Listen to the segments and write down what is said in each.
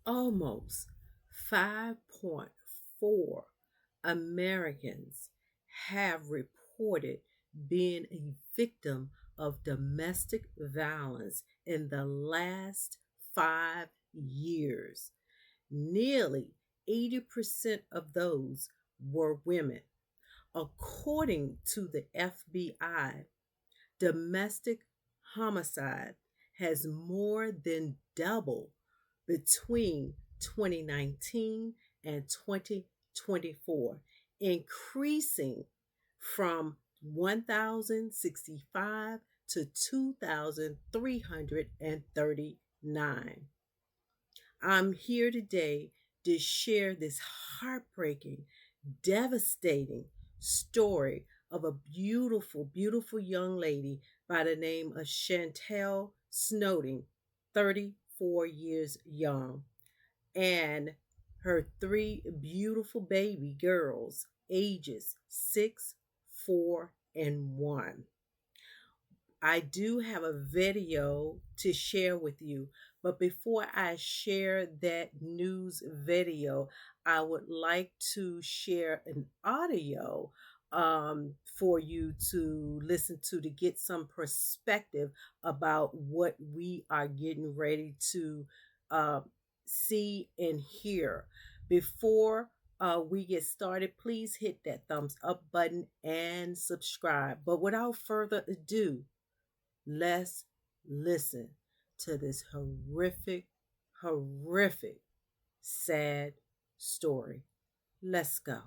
Almost 5.4 Americans have reported being a victim of domestic violence in the last 5 years. Nearly 80% of those were women. According to the FBI, domestic homicide has more than doubled between 2019 and 2024, increasing from 1,065 to 2,339. I'm here today to share this heartbreaking, devastating story of a beautiful, beautiful young lady by the name of Chantel Snowden, 34 years young, and her three beautiful baby girls, ages 6, 4, and 1. I do have a video to share with you, but before I share that news video, I would like to share an audio for you to listen to get some perspective about what we are getting ready to uh, see and hear. Before we get started, please hit that thumbs up button and subscribe. But without further ado, let's listen to this horrific, horrific, sad story. Let's go.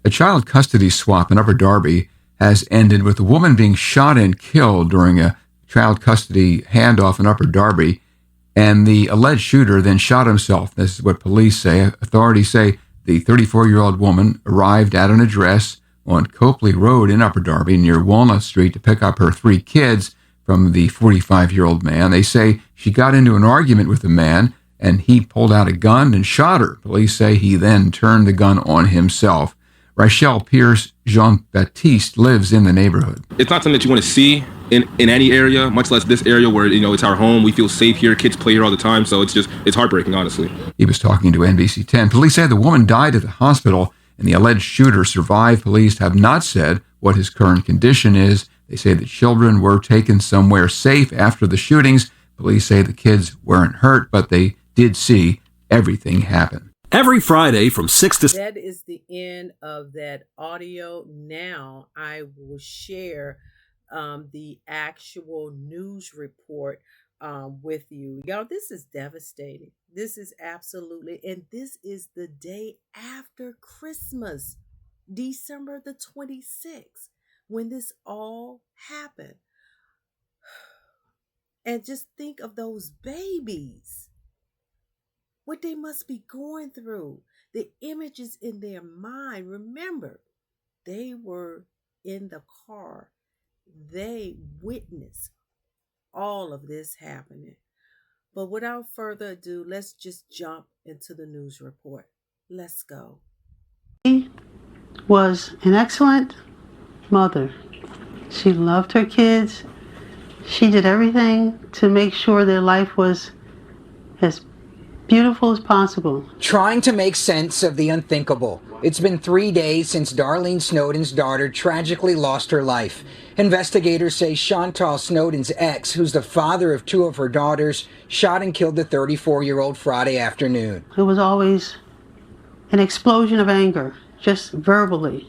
A child custody swap in Upper Darby has ended with a woman being shot and killed during a child custody handoff in Upper Darby, and the alleged shooter then shot himself. This is what police say. Authorities say the 34-year-old woman arrived at an address on Copley Road in Upper Darby near Walnut Street to pick up her 3 kids from the 45-year-old man. They say she got into an argument with the man, and he pulled out a gun and shot her. Police say he then turned the gun on himself. Rachelle Pierce Jean-Baptiste lives in the neighborhood. It's not something that you want to see in any area, much less this area where, it's our home. We feel safe here. Kids play here all the time. So it's heartbreaking, honestly. He was talking to NBC 10. Police say the woman died at the hospital and the alleged shooter survived. Police have not said what his current condition is. They say the children were taken somewhere safe after the shootings. Police say the kids weren't hurt, but they did see everything happen. Every Friday from 6 to... That is the end of that audio. Now I will share the actual news report with you. Y'all, this is devastating. This is absolutely, and this is the day after Christmas, December the 26th, when this all happened. And just think of those babies, what they must be going through, the images in their mind. Remember, they were in the car. They witnessed all of this happening. But without further ado, let's just jump into the news report. Let's go. She was an excellent mother. She loved her kids. She did everything to make sure their life was as beautiful as possible. Trying to make sense of the unthinkable. It's been 3 days since Darlene Snowden's daughter tragically lost her life. Investigators say Chantal Snowden's ex, who's the father of 2 of her daughters, shot and killed the 34-year-old Friday afternoon. It was always an explosion of anger, just verbally.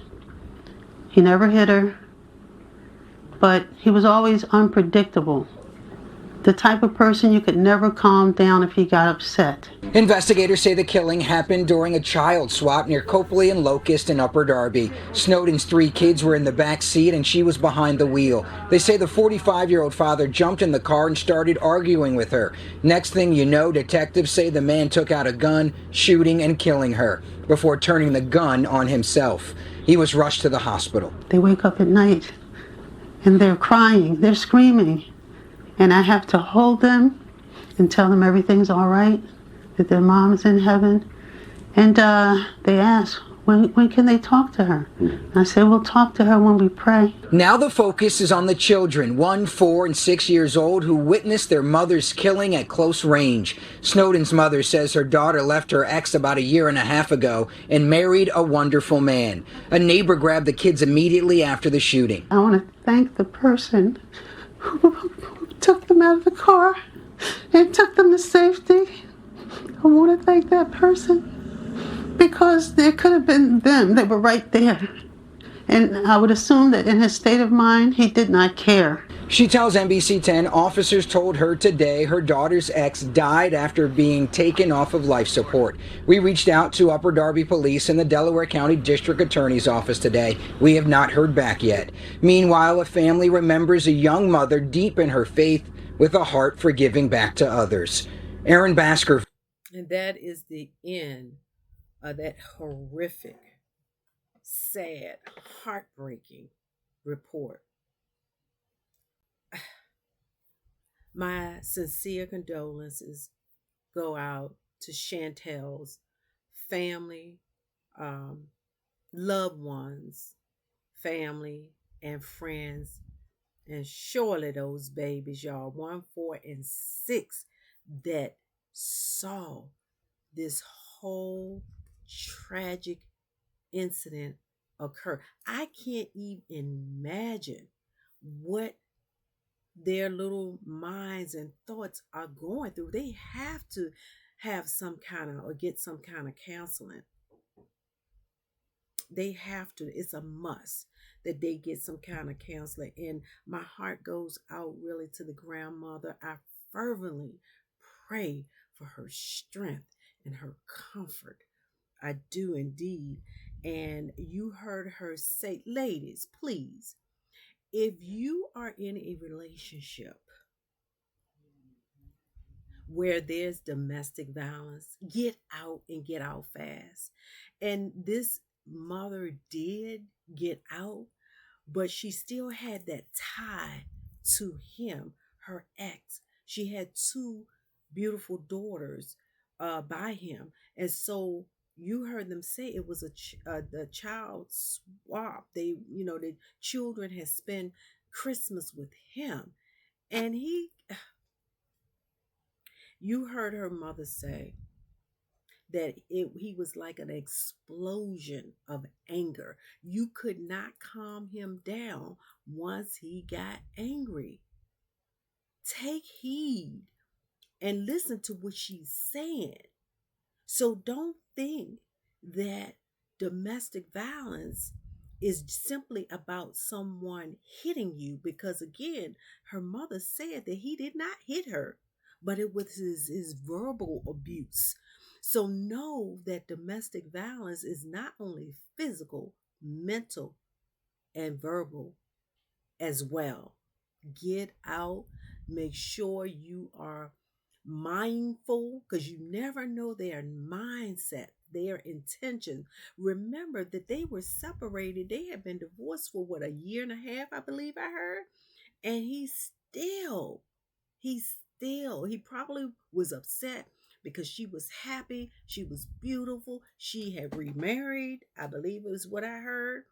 He never hit her, but he was always unpredictable. The type of person you could never calm down if he got upset. Investigators say the killing happened during a child swap near Copley and Locust in Upper Darby. Snowden's 3 kids were in the back seat and she was behind the wheel. They say the 45-year-old father jumped in the car and started arguing with her. Next thing you know, detectives say the man took out a gun, shooting and killing her, before turning the gun on himself. He was rushed to the hospital. They wake up at night and they're crying, they're screaming. And I have to hold them and tell them everything's all right, that their mom's in heaven. And they ask, When can they talk to her? I said, we'll talk to her when we pray. Now the focus is on the children, 1, 4, and 6 years old, who witnessed their mother's killing at close range. Snowden's mother says her daughter left her ex about 1.5 years ago and married a wonderful man. A neighbor grabbed the kids immediately after the shooting. I want to thank the person who took them out of the car and took them to safety. I want to thank that person because it could have been them. They were right there. And I would assume that in his state of mind, he did not care. She tells NBC 10 officers told her today her daughter's ex died after being taken off of life support. We reached out to Upper Darby Police and the Delaware County District Attorney's Office today. We have not heard back yet. Meanwhile, a family remembers a young mother deep in her faith with a heart for giving back to others. Aaron Basker. And that is the end of that horrific, sad, heartbreaking report. My sincere condolences go out to Chantel's family, loved ones, family, and friends, and surely those babies, y'all, 1, 4, and 6, that saw this whole tragic incident occur. I can't even imagine what their little minds and thoughts are going through. They have to have some kind of, or get some kind of counseling. They have to. It's a must that they get some kind of counseling. And my heart goes out really to the grandmother. I fervently pray for her strength and her comfort. I do indeed. And you heard her say, ladies, please, if you are in a relationship where there's domestic violence, get out and get out fast. And this mother did get out, but she still had that tie to him, her ex. She had 2 beautiful daughters by him. And so you heard them say it was the child swap. They, the children had spent Christmas with him. And you heard her mother say that he was like an explosion of anger. You could not calm him down once he got angry. Take heed and listen to what she's saying. So don't think that domestic violence is simply about someone hitting you, because again, her mother said that he did not hit her, but it was his verbal abuse. So know that domestic violence is not only physical, mental, and verbal as well. Get out, make sure you are mindful, because you never know their mindset, their intention. Remember that they were separated. They had been divorced for 1.5 years, I believe I heard. And he probably was upset because she was happy. She was beautiful. She had remarried, I believe it was what I heard.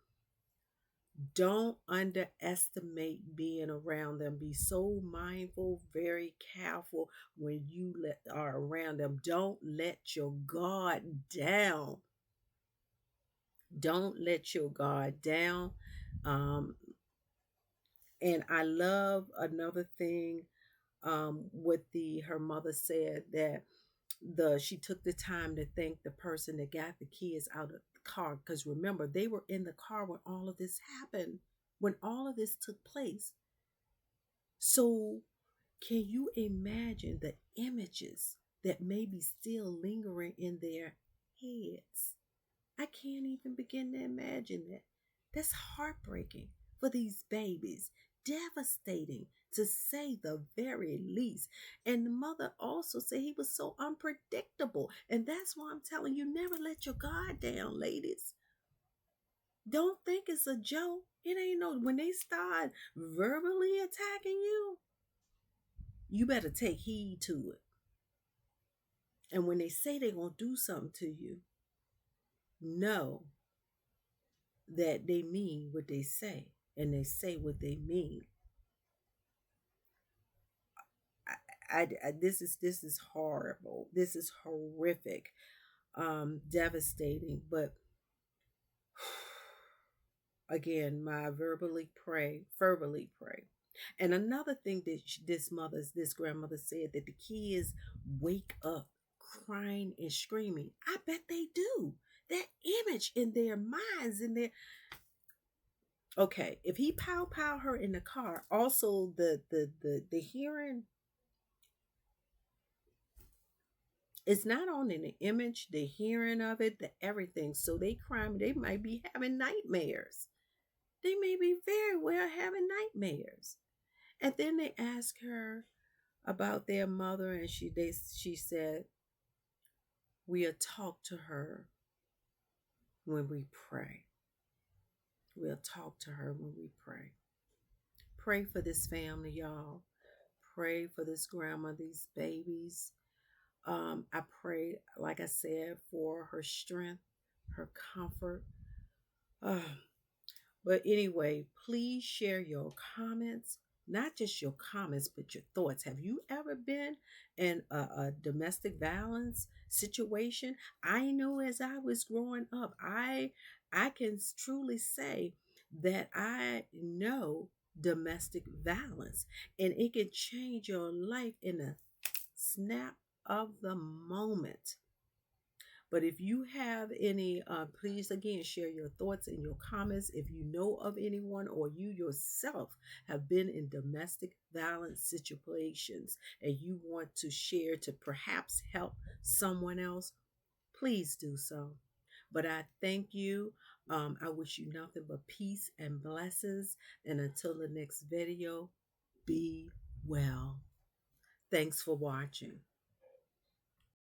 Don't underestimate being around them. Be so mindful, very careful when you are around them. Don't let your guard down. Don't let your guard down. And I love another thing. What her mother said, that she took the time to thank the person that got the kids out of the car, because remember, they were in the car when all of this happened, when all of this took place. So can you imagine the images that may be still lingering in their heads? I can't even begin to imagine that. That's heartbreaking for these babies. Devastating, to say the very least. And the mother also said he was so unpredictable. And that's why I'm telling you, never let your guard down, ladies. Don't think it's a joke. It ain't no, when they start verbally attacking you, you better take heed to it. And when they say they're going to do something to you, know that they mean what they say and they say what they mean. This is horrible. This is horrific, devastating. But again, my verbally pray. And another thing that this grandmother said, that the kids wake up crying and screaming. I bet they do. That image in their minds, in their okay. If he pow her in the car, also the hearing, it's not only the image, the hearing of it, the everything. So they crying. They might be having nightmares. They may be very well having nightmares. And then they ask her about their mother, and she said, "We'll talk to her when we pray. We'll talk to her when we pray." Pray for this family, y'all. Pray for this grandma, these babies. I pray, like I said, for her strength, her comfort. Uh, But anyway, please share your comments, not just your comments, but your thoughts. Have you ever been in a domestic violence situation? I know as I was growing up, I can truly say that I know domestic violence, and it can change your life in a snap of the moment. But if you have any, please again share your thoughts and your comments. If you know of anyone or you yourself have been in domestic violence situations and you want to share to perhaps help someone else, please do so. But I thank you. I wish you nothing but peace and blessings. And until the next video, be well. Thanks for watching.